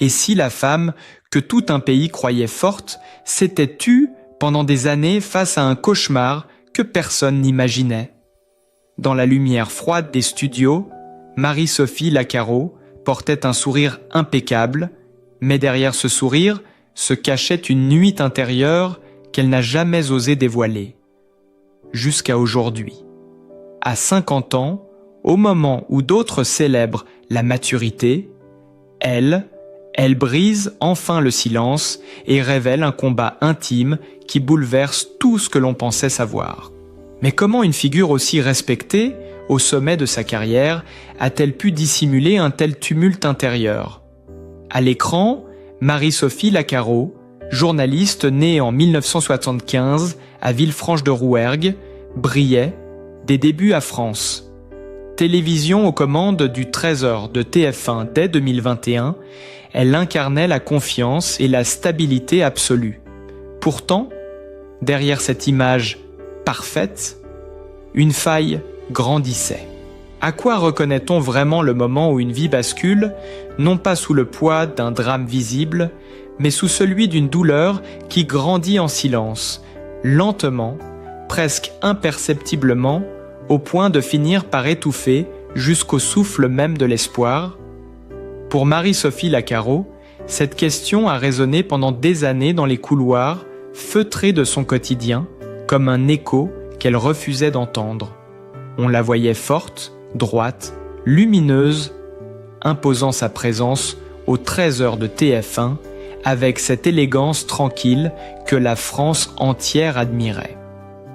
Et si la femme, que tout un pays croyait forte, s'était tue pendant des années face à un cauchemar que personne n'imaginait? Dans la lumière froide des studios, Marie-Sophie Lacaro portait un sourire impeccable, mais derrière ce sourire se cachait une nuit intérieure qu'elle n'a jamais osé dévoiler. Jusqu'à aujourd'hui. À 50 ans, au moment où d'autres célèbrent la maturité, elle brise enfin le silence et révèle un combat intime qui bouleverse tout ce que l'on pensait savoir. Mais comment une figure aussi respectée, au sommet de sa carrière, a-t-elle pu dissimuler un tel tumulte intérieur? À l'écran, Marie-Sophie Lacaro, journaliste née en 1975 à Villefranche-de-Rouergue, brillait des débuts à France. Télévision aux commandes du 13h de TF1 dès 2021, elle incarnait la confiance et la stabilité absolue. Pourtant, derrière cette image parfaite, une faille grandissait. À quoi reconnaît-on vraiment le moment où une vie bascule, non pas sous le poids d'un drame visible, mais sous celui d'une douleur qui grandit en silence, lentement, presque imperceptiblement, au point de finir par étouffer jusqu'au souffle même de l'espoir? Pour Marie-Sophie Lacaro, cette question a résonné pendant des années dans les couloirs, feutrés de son quotidien, comme un écho qu'elle refusait d'entendre. On la voyait forte, droite, lumineuse, imposant sa présence aux 13h de TF1 avec cette élégance tranquille que la France entière admirait.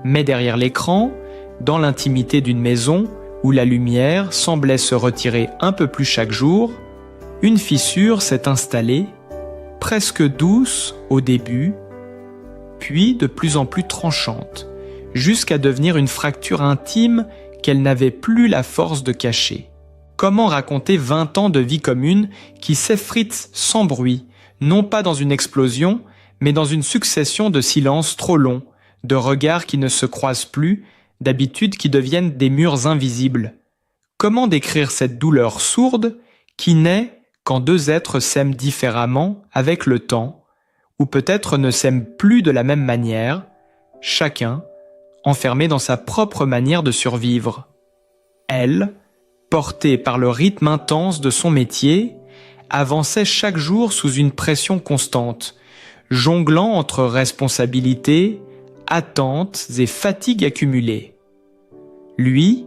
Mais derrière l'écran, dans l'intimité d'une maison où la lumière semblait se retirer un peu plus chaque jour, une fissure s'est installée, presque douce au début, puis de plus en plus tranchante, jusqu'à devenir une fracture intime qu'elle n'avait plus la force de cacher. Comment raconter 20 ans de vie commune qui s'effritent sans bruit, non pas dans une explosion, mais dans une succession de silences trop longs, de regards qui ne se croisent plus, d'habitudes qui deviennent des murs invisibles? Comment décrire cette douleur sourde qui naît quand deux êtres s'aiment différemment avec le temps, ou peut-être ne s'aiment plus de la même manière, chacun enfermé dans sa propre manière de survivre? Elle, portée par le rythme intense de son métier, avançait chaque jour sous une pression constante, jonglant entre responsabilités, attentes et fatigues accumulées. Lui,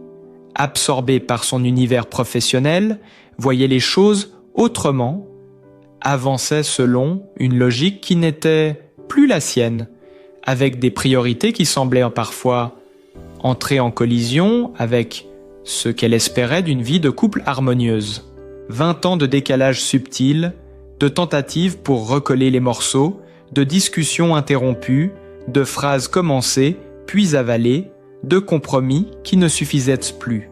absorbé par son univers professionnel, voyait les choses autrement, avançait selon une logique qui n'était plus la sienne, avec des priorités qui semblaient parfois entrer en collision avec ce qu'elle espérait d'une vie de couple harmonieuse. 20 ans de décalage subtil, de tentatives pour recoller les morceaux, de discussions interrompues, de phrases commencées puis avalées, de compromis qui ne suffisaient plus.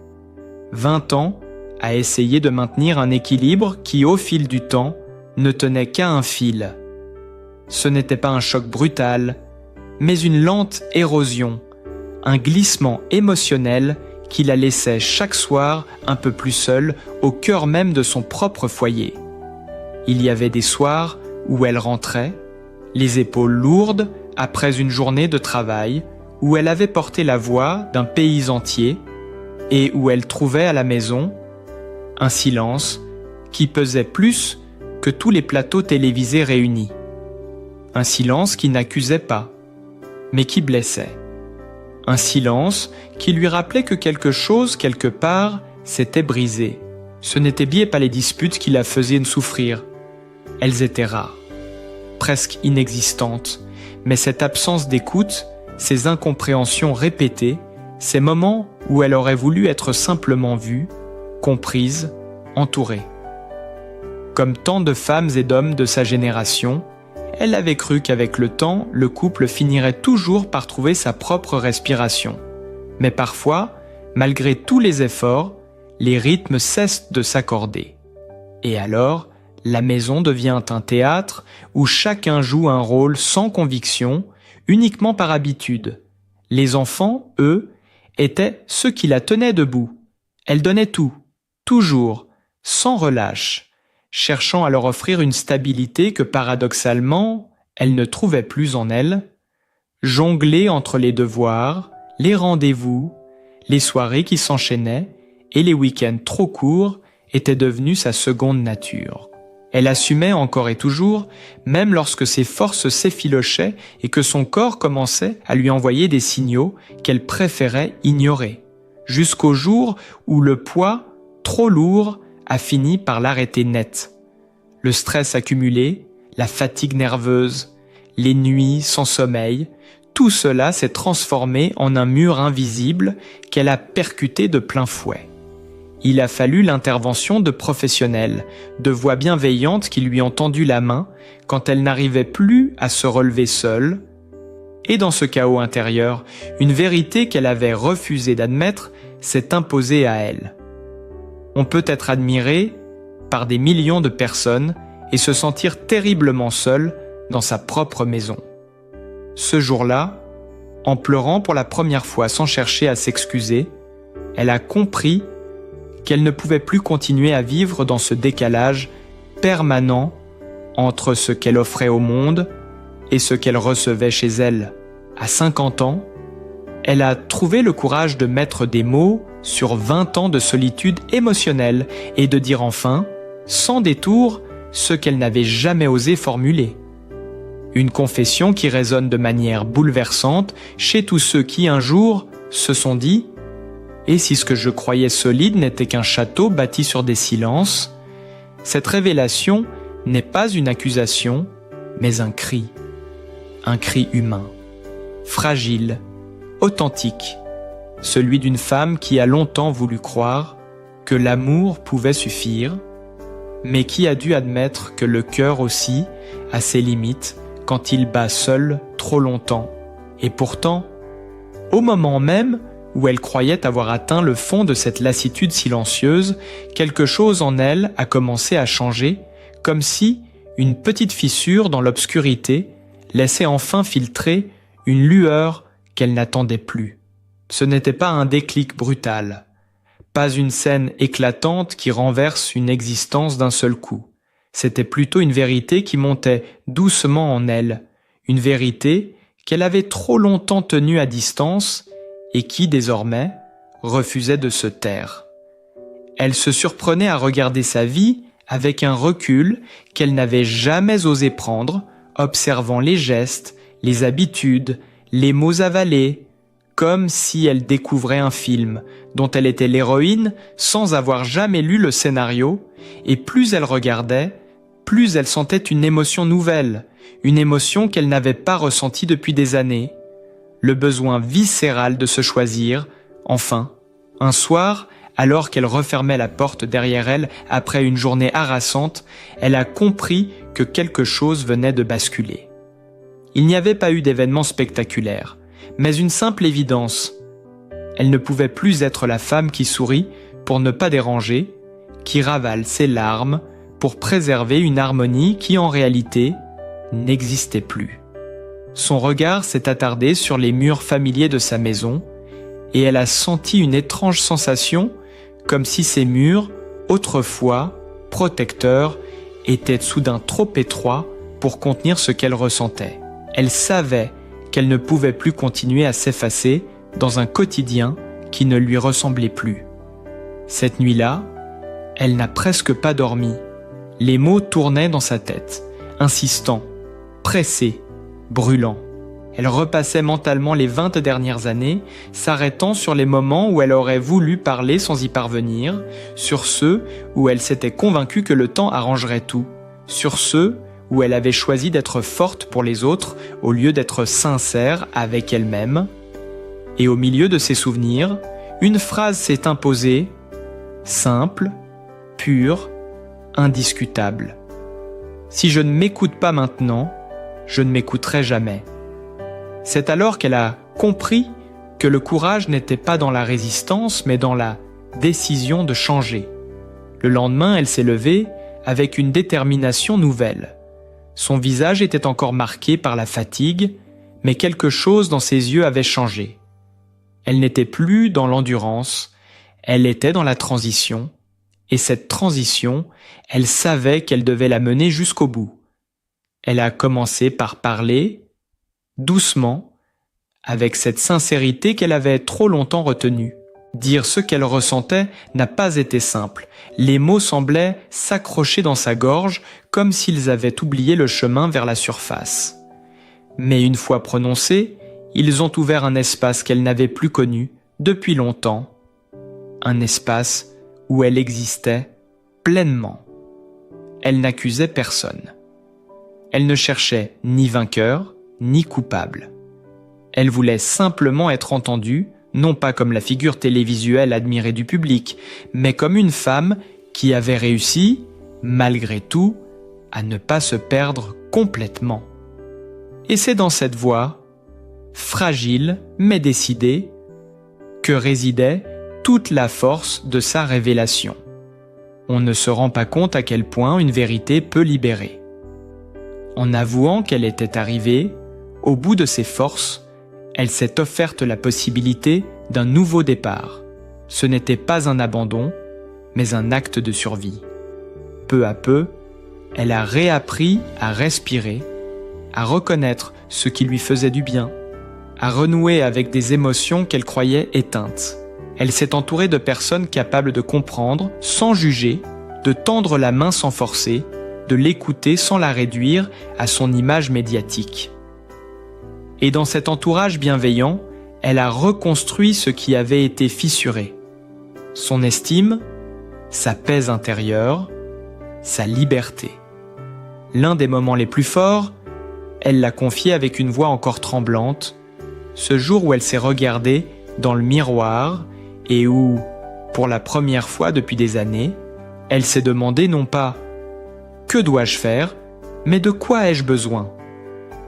20 ans à essayer de maintenir un équilibre qui, au fil du temps, ne tenait qu'à un fil. Ce n'était pas un choc brutal, mais une lente érosion, un glissement émotionnel qui la laissait chaque soir un peu plus seule au cœur même de son propre foyer. Il y avait des soirs où elle rentrait, les épaules lourdes après une journée de travail, où elle avait porté la voix d'un pays entier et où elle trouvait à la maison un silence qui pesait plus que tous les plateaux télévisés réunis. Un silence qui n'accusait pas, mais qui blessait. Un silence qui lui rappelait que quelque chose, quelque part, s'était brisé. Ce n'étaient bien pas les disputes qui la faisaient souffrir. Elles étaient rares, presque inexistantes, mais cette absence d'écoute, ces incompréhensions répétées, ces moments où elle aurait voulu être simplement vue, comprise, entourée. Comme tant de femmes et d'hommes de sa génération, elle avait cru qu'avec le temps, le couple finirait toujours par trouver sa propre respiration. Mais parfois, malgré tous les efforts, les rythmes cessent de s'accorder. Et alors, la maison devient un théâtre où chacun joue un rôle sans conviction, uniquement par habitude. Les enfants, eux, étaient ceux qui la tenaient debout. Elle donnait tout, toujours, sans relâche. cherchant à leur offrir une stabilité que paradoxalement, elle ne trouvait plus en elle, jongler entre les devoirs, les rendez-vous, les soirées qui s'enchaînaient et les week-ends trop courts était devenue sa seconde nature. Elle assumait encore et toujours, même lorsque ses forces s'effilochaient et que son corps commençait à lui envoyer des signaux qu'elle préférait ignorer, jusqu'au jour où le poids, trop lourd, a fini par l'arrêter net. Le stress accumulé, la fatigue nerveuse, les nuits sans sommeil, tout cela s'est transformé en un mur invisible qu'elle a percuté de plein fouet. Il a fallu l'intervention de professionnels, de voix bienveillantes qui lui ont tendu la main quand elle n'arrivait plus à se relever seule. Et dans ce chaos intérieur, une vérité qu'elle avait refusé d'admettre s'est imposée à elle. On peut être admiré par des millions de personnes et se sentir terriblement seul dans sa propre maison. Ce jour-là, en pleurant pour la première fois sans chercher à s'excuser, elle a compris qu'elle ne pouvait plus continuer à vivre dans ce décalage permanent entre ce qu'elle offrait au monde et ce qu'elle recevait chez elle. À 50 ans, elle a trouvé le courage de mettre des mots sur 20 ans de solitude émotionnelle et de dire enfin, sans détour, ce qu'elle n'avait jamais osé formuler. Une confession qui résonne de manière bouleversante chez tous ceux qui, un jour, se sont dit « Et si ce que je croyais solide n'était qu'un château bâti sur des silences ?» Cette révélation n'est pas une accusation, mais un cri humain, fragile, authentique, celui d'une femme qui a longtemps voulu croire que l'amour pouvait suffire, mais qui a dû admettre que le cœur aussi a ses limites quand il bat seul trop longtemps. Et pourtant, au moment même où elle croyait avoir atteint le fond de cette lassitude silencieuse, quelque chose en elle a commencé à changer, comme si une petite fissure dans l'obscurité laissait enfin filtrer une lueur qu'elle n'attendait plus. Ce n'était pas un déclic brutal, pas une scène éclatante qui renverse une existence d'un seul coup. C'était plutôt une vérité qui montait doucement en elle, une vérité qu'elle avait trop longtemps tenue à distance et qui, désormais, refusait de se taire. Elle se surprenait à regarder sa vie avec un recul qu'elle n'avait jamais osé prendre, observant les gestes, les habitudes, les mots avalés, comme si elle découvrait un film dont elle était l'héroïne sans avoir jamais lu le scénario, et plus elle regardait, plus elle sentait une émotion nouvelle, une émotion qu'elle n'avait pas ressentie depuis des années, le besoin viscéral de se choisir, enfin, un soir, alors qu'elle refermait la porte derrière elle après une journée harassante, elle a compris que quelque chose venait de basculer. Il n'y avait pas eu d'événement spectaculaire, mais une simple évidence. Elle ne pouvait plus être la femme qui sourit pour ne pas déranger, qui ravale ses larmes pour préserver une harmonie qui en réalité n'existait plus. Son regard s'est attardé sur les murs familiers de sa maison et elle a senti une étrange sensation comme si ces murs, autrefois protecteurs, étaient soudain trop étroits pour contenir ce qu'elle ressentait. Elle savait qu'elle ne pouvait plus continuer à s'effacer dans un quotidien qui ne lui ressemblait plus. Cette nuit-là, elle n'a presque pas dormi. Les mots tournaient dans sa tête, insistants, pressés, brûlants. Elle repassait mentalement les 20 dernières années, s'arrêtant sur les moments où elle aurait voulu parler sans y parvenir, sur ceux où elle s'était convaincue que le temps arrangerait tout, sur ceux où elle avait choisi d'être forte pour les autres au lieu d'être sincère avec elle-même. Et au milieu de ses souvenirs, une phrase s'est imposée, simple, pure, indiscutable. Si je ne m'écoute pas maintenant, je ne m'écouterai jamais. C'est alors qu'elle a compris que le courage n'était pas dans la résistance, mais dans la décision de changer. Le lendemain, elle s'est levée avec une détermination nouvelle. Son visage était encore marqué par la fatigue, mais quelque chose dans ses yeux avait changé. Elle n'était plus dans l'endurance, elle était dans la transition, Et cette transition, elle savait qu'elle devait la mener jusqu'au bout. Elle a commencé par parler, doucement, avec cette sincérité qu'elle avait trop longtemps retenue. Dire ce qu'elle ressentait n'a pas été simple. Les mots semblaient s'accrocher dans sa gorge comme s'ils avaient oublié le chemin vers la surface. Mais une fois prononcés, ils ont ouvert un espace qu'elle n'avait plus connu depuis longtemps. Un espace où elle existait pleinement. Elle n'accusait personne. Elle ne cherchait ni vainqueur, ni coupable. Elle voulait simplement être entendue, non pas comme la figure télévisuelle admirée du public, mais comme une femme qui avait réussi, malgré tout, à ne pas se perdre complètement. Et c'est dans cette voie, fragile mais décidée, que résidait toute la force de sa révélation. On ne se rend pas compte à quel point une vérité peut libérer. En avouant qu'elle était arrivée, au bout de ses forces, elle s'est offerte la possibilité d'un nouveau départ. Ce n'était pas un abandon, mais un acte de survie. Peu à peu, elle a réappris à respirer, à reconnaître ce qui lui faisait du bien, à renouer avec des émotions qu'elle croyait éteintes. Elle s'est entourée de personnes capables de comprendre sans juger, de tendre la main sans forcer, de l'écouter sans la réduire à son image médiatique. Et dans cet entourage bienveillant, elle a reconstruit ce qui avait été fissuré. Son estime, sa paix intérieure, sa liberté. L'un des moments les plus forts, elle l'a confié avec une voix encore tremblante, ce jour où elle s'est regardée dans le miroir et où, pour la première fois depuis des années, elle s'est demandé non pas « Que dois-je faire ?», mais « De quoi ai-je besoin ?»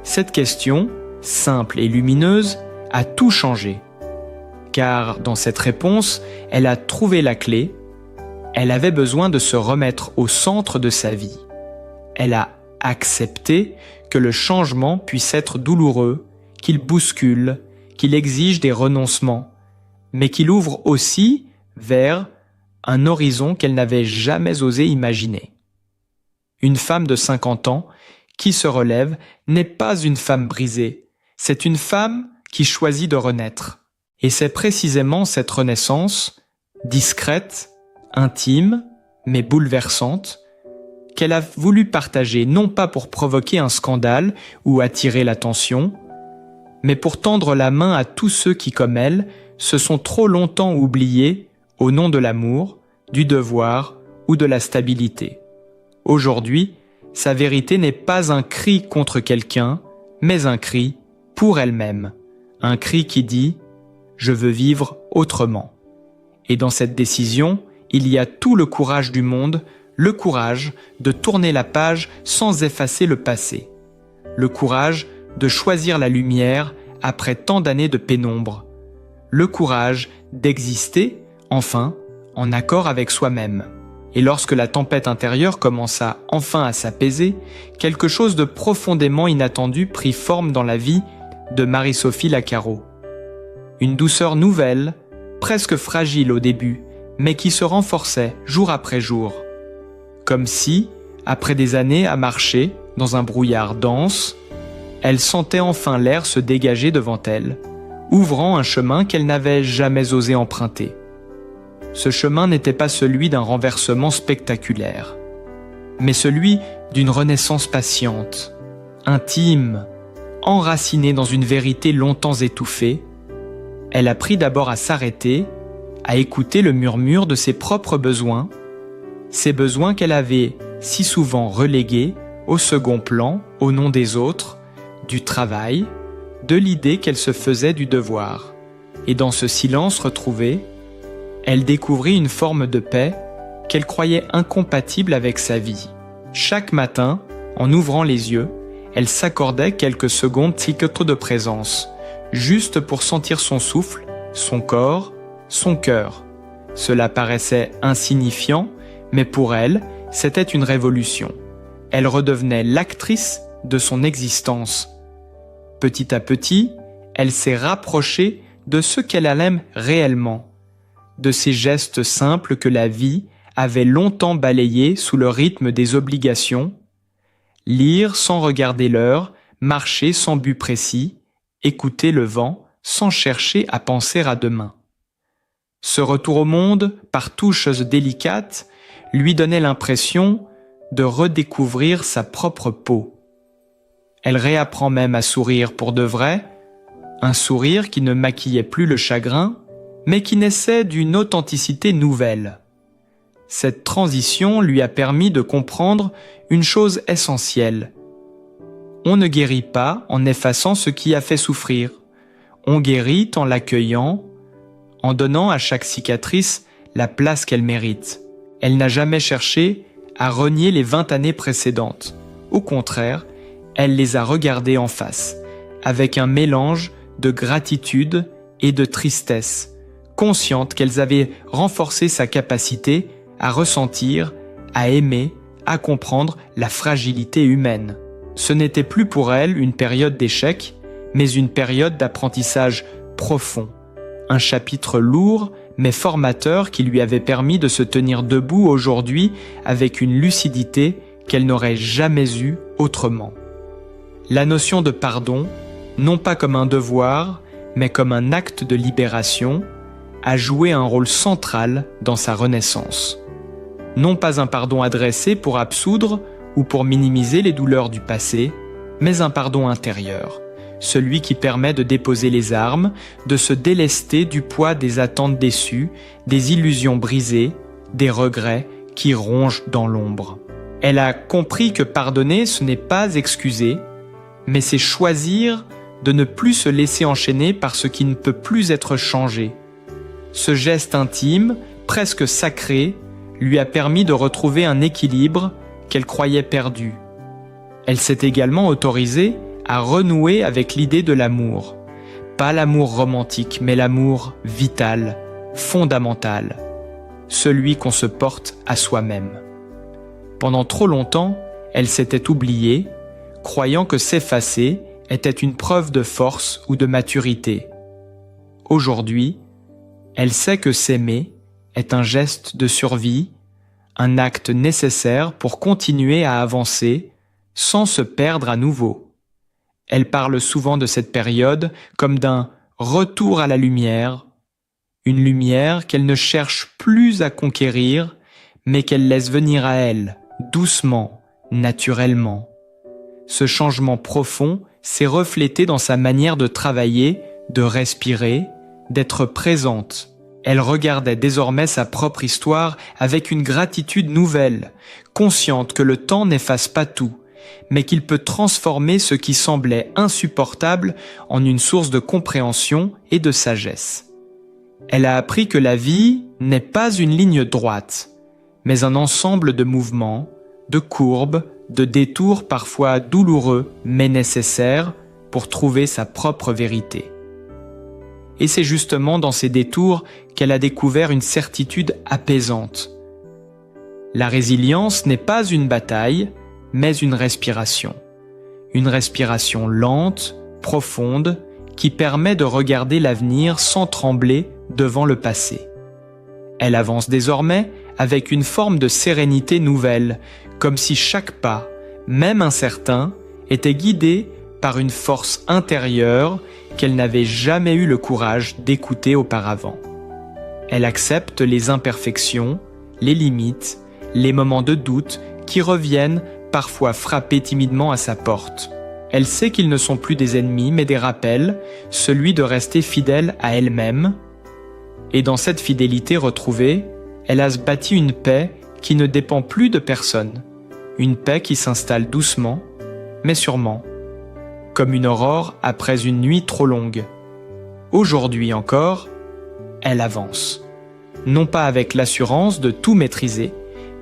Cette question, simple et lumineuse, a tout changé. Car dans cette réponse, elle a trouvé la clé. Elle avait besoin de se remettre au centre de sa vie. Elle a accepté que le changement puisse être douloureux, qu'il bouscule, qu'il exige des renoncements, mais qu'il ouvre aussi vers un horizon qu'elle n'avait jamais osé imaginer. Une femme de 50 ans qui se relève n'est pas une femme brisée, c'est une femme qui choisit de renaître. Et c'est précisément cette renaissance, discrète, intime, mais bouleversante, qu'elle a voulu partager non pas pour provoquer un scandale ou attirer l'attention, mais pour tendre la main à tous ceux qui, comme elle, se sont trop longtemps oubliés au nom de l'amour, du devoir ou de la stabilité. Aujourd'hui, sa vérité n'est pas un cri contre quelqu'un, mais un cri pour elle-même. Un cri qui dit « Je veux vivre autrement ». Et dans cette décision, il y a tout le courage du monde, le courage de tourner la page sans effacer le passé. Le courage de choisir la lumière après tant d'années de pénombre. Le courage d'exister, enfin, en accord avec soi-même. Et lorsque la tempête intérieure commença enfin à s'apaiser, quelque chose de profondément inattendu prit forme dans la vie de Marie-Sophie Lacaro. Une douceur nouvelle, presque fragile au début, mais qui se renforçait jour après jour. Comme si, après des années à marcher dans un brouillard dense, elle sentait enfin l'air se dégager devant elle, ouvrant un chemin qu'elle n'avait jamais osé emprunter. Ce chemin n'était pas celui d'un renversement spectaculaire, mais celui d'une renaissance patiente, intime, enracinée dans une vérité longtemps étouffée. Elle apprit d'abord à s'arrêter, à écouter le murmure de ses propres besoins, ces besoins qu'elle avait si souvent relégués au second plan au nom des autres, du travail, de l'idée qu'elle se faisait du devoir. Et dans ce silence retrouvé, elle découvrit une forme de paix qu'elle croyait incompatible avec sa vie. Chaque matin, en ouvrant les yeux, elle s'accordait quelques secondes de présence, juste pour sentir son souffle, son corps, son cœur. Cela paraissait insignifiant, mais pour elle, c'était une révolution. Elle redevenait l'actrice de son existence. Petit à petit, elle s'est rapprochée de ce qu'elle aime réellement, de ces gestes simples que la vie avait longtemps balayé sous le rythme des obligations, lire sans regarder l'heure, marcher sans but précis, écouter le vent sans chercher à penser à demain. Ce retour au monde, par touches délicates, lui donnait l'impression de redécouvrir sa propre peau. Elle réapprend même à sourire pour de vrai, un sourire qui ne maquillait plus le chagrin, mais qui naissait d'une authenticité nouvelle. Cette transition lui a permis de comprendre une chose essentielle. On ne guérit pas en effaçant ce qui a fait souffrir. On guérit en l'accueillant, en donnant à chaque cicatrice la place qu'elle mérite. Elle n'a jamais cherché à renier les 20 années précédentes. Au contraire, elle les a regardées en face, avec un mélange de gratitude et de tristesse, consciente qu'elles avaient renforcé sa capacité à ressentir, à aimer, à comprendre la fragilité humaine. Ce n'était plus pour elle une période d'échec, mais une période d'apprentissage profond. Un chapitre lourd, mais formateur qui lui avait permis de se tenir debout aujourd'hui avec une lucidité qu'elle n'aurait jamais eue autrement. La notion de pardon, non pas comme un devoir, mais comme un acte de libération, a joué un rôle central dans sa renaissance. Non pas un pardon adressé pour absoudre ou pour minimiser les douleurs du passé, mais un pardon intérieur, celui qui permet de déposer les armes, de se délester du poids des attentes déçues, des illusions brisées, des regrets qui rongent dans l'ombre. Elle a compris que pardonner, ce n'est pas excuser, mais c'est choisir de ne plus se laisser enchaîner par ce qui ne peut plus être changé. Ce geste intime, presque sacré, lui a permis de retrouver un équilibre qu'elle croyait perdu. Elle s'est également autorisée à renouer avec l'idée de l'amour. Pas l'amour romantique, mais l'amour vital, fondamental, celui qu'on se porte à soi-même. Pendant trop longtemps, elle s'était oubliée, croyant que s'effacer était une preuve de force ou de maturité. Aujourd'hui, elle sait que s'aimer est un geste de survie, un acte nécessaire pour continuer à avancer sans se perdre à nouveau. Elle parle souvent de cette période comme d'un retour à la lumière, une lumière qu'elle ne cherche plus à conquérir, mais qu'elle laisse venir à elle, doucement, naturellement. Ce changement profond s'est reflété dans sa manière de travailler, de respirer, d'être présente. Elle regardait désormais sa propre histoire avec une gratitude nouvelle, consciente que le temps n'efface pas tout, mais qu'il peut transformer ce qui semblait insupportable en une source de compréhension et de sagesse. Elle a appris que la vie n'est pas une ligne droite, mais un ensemble de mouvements, de courbes, de détours parfois douloureux mais nécessaires pour trouver sa propre vérité. Et c'est justement dans ces détours qu'elle a découvert une certitude apaisante. La résilience n'est pas une bataille, mais une respiration. Une respiration lente, profonde, qui permet de regarder l'avenir sans trembler devant le passé. Elle avance désormais avec une forme de sérénité nouvelle, comme si chaque pas, même incertain, était guidé par une force intérieure qu'elle n'avait jamais eu le courage d'écouter auparavant. Elle accepte les imperfections, les limites, les moments de doute qui reviennent parfois frapper timidement à sa porte. Elle sait qu'ils ne sont plus des ennemis mais des rappels, celui de rester fidèle à elle-même. Et dans cette fidélité retrouvée, elle a bâti une paix qui ne dépend plus de personne, une paix qui s'installe doucement, mais sûrement, comme une aurore après une nuit trop longue. Aujourd'hui encore, elle avance, non pas avec l'assurance de tout maîtriser,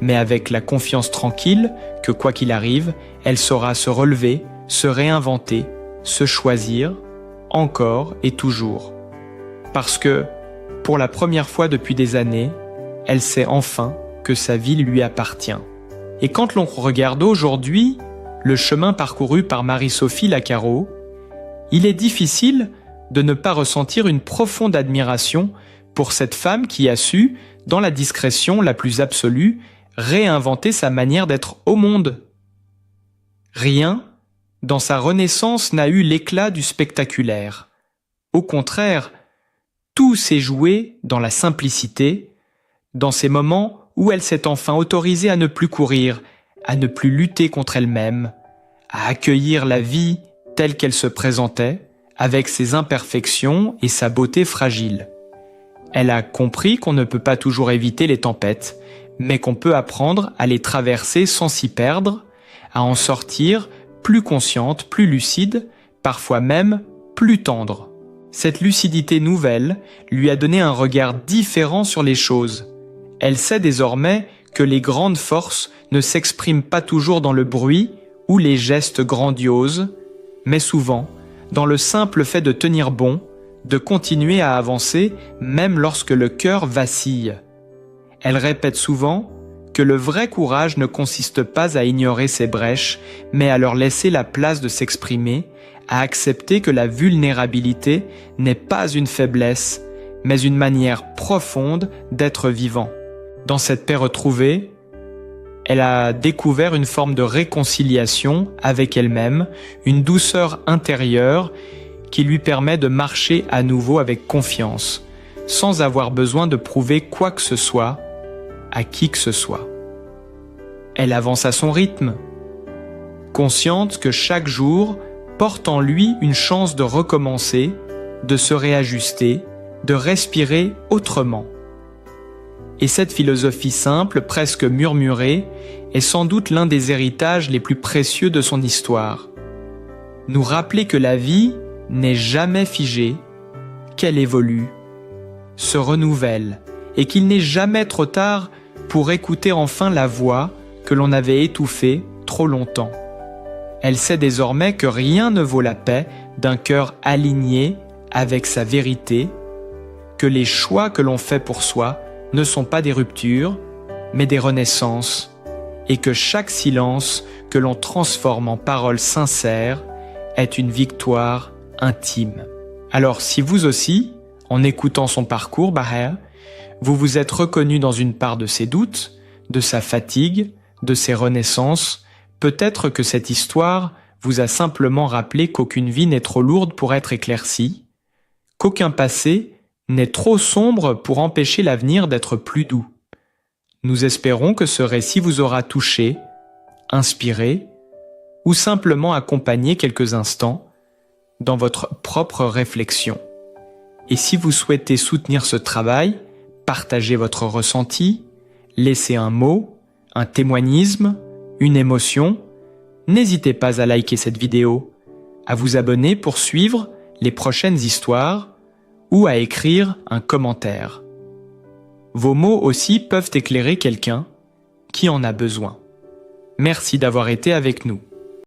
mais avec la confiance tranquille que quoi qu'il arrive, elle saura se relever, se réinventer, se choisir, encore et toujours. Parce que, pour la première fois depuis des années, elle sait enfin que sa vie lui appartient. Et quand l'on regarde aujourd'hui le chemin parcouru par Marie-Sophie Lacaro, il est difficile de ne pas ressentir une profonde admiration pour cette femme qui a su, dans la discrétion la plus absolue, réinventer sa manière d'être au monde. Rien, dans sa renaissance, n'a eu l'éclat du spectaculaire. Au contraire, tout s'est joué dans la simplicité, dans ces moments où elle s'est enfin autorisée à ne plus courir, à ne plus lutter contre elle-même, à accueillir la vie telle qu'elle se présentait, avec ses imperfections et sa beauté fragile. Elle a compris qu'on ne peut pas toujours éviter les tempêtes, mais qu'on peut apprendre à les traverser sans s'y perdre, à en sortir plus consciente, plus lucide, parfois même plus tendre. Cette lucidité nouvelle lui a donné un regard différent sur les choses. Elle sait désormais que les grandes forces ne s'expriment pas toujours dans le bruit ou les gestes grandioses, mais souvent dans le simple fait de tenir bon, de continuer à avancer même lorsque le cœur vacille. Elle répète souvent que le vrai courage ne consiste pas à ignorer ses brèches, mais à leur laisser la place de s'exprimer, à accepter que la vulnérabilité n'est pas une faiblesse, mais une manière profonde d'être vivant. Dans cette paix retrouvée, elle a découvert une forme de réconciliation avec elle-même, une douceur intérieure qui lui permet de marcher à nouveau avec confiance, sans avoir besoin de prouver quoi que ce soit à qui que ce soit. Elle avance à son rythme, consciente que chaque jour porte en lui une chance de recommencer, de se réajuster, de respirer autrement. Et cette philosophie simple, presque murmurée, est sans doute l'un des héritages les plus précieux de son histoire. Nous rappeler que la vie n'est jamais figée, qu'elle évolue, se renouvelle, et qu'il n'est jamais trop tard pour écouter enfin la voix que l'on avait étouffée trop longtemps. Elle sait désormais que rien ne vaut la paix d'un cœur aligné avec sa vérité, que les choix que l'on fait pour soi ne sont pas des ruptures, mais des renaissances, et que chaque silence que l'on transforme en paroles sincères est une victoire intime. Alors si vous aussi, en écoutant son parcours, Baher, vous vous êtes reconnu dans une part de ses doutes, de sa fatigue, de ses renaissances, peut-être que cette histoire vous a simplement rappelé qu'aucune vie n'est trop lourde pour être éclaircie, qu'aucun passé n'est trop sombre pour empêcher l'avenir d'être plus doux. Nous espérons que ce récit vous aura touché, inspiré, ou simplement accompagné quelques instants dans votre propre réflexion. Et si vous souhaitez soutenir ce travail, partagez votre ressenti, laissez un mot, un témoignisme, une émotion, n'hésitez pas à liker cette vidéo, à vous abonner pour suivre les prochaines histoires ou à écrire un commentaire. Vos mots aussi peuvent éclairer quelqu'un qui en a besoin. Merci d'avoir été avec nous.